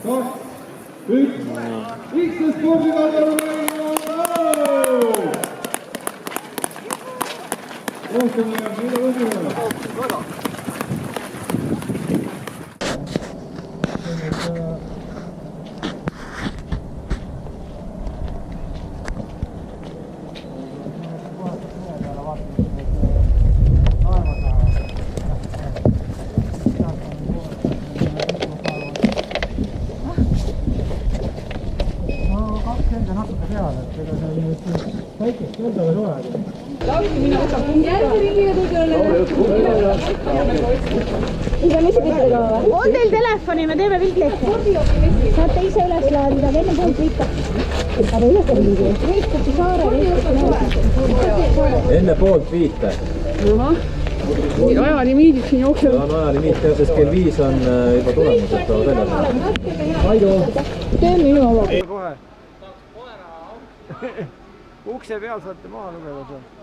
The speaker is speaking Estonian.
üks, X spordikalal rohkem jääb mida võtma. On teil telefoni, me teeme piltlehte. Saate ise üles laadida, aga enne poolt viita. Aga üles laadida. Veitkuti saare. Enne poolt viite. Ajalimiidid siin jooksevad. On ajalimiit jah, sest kell 5 on juba tulemus, et tavad edasi. Aidu! Teen minu oma. Kohe. Ukse peal saate maha lugeda seal.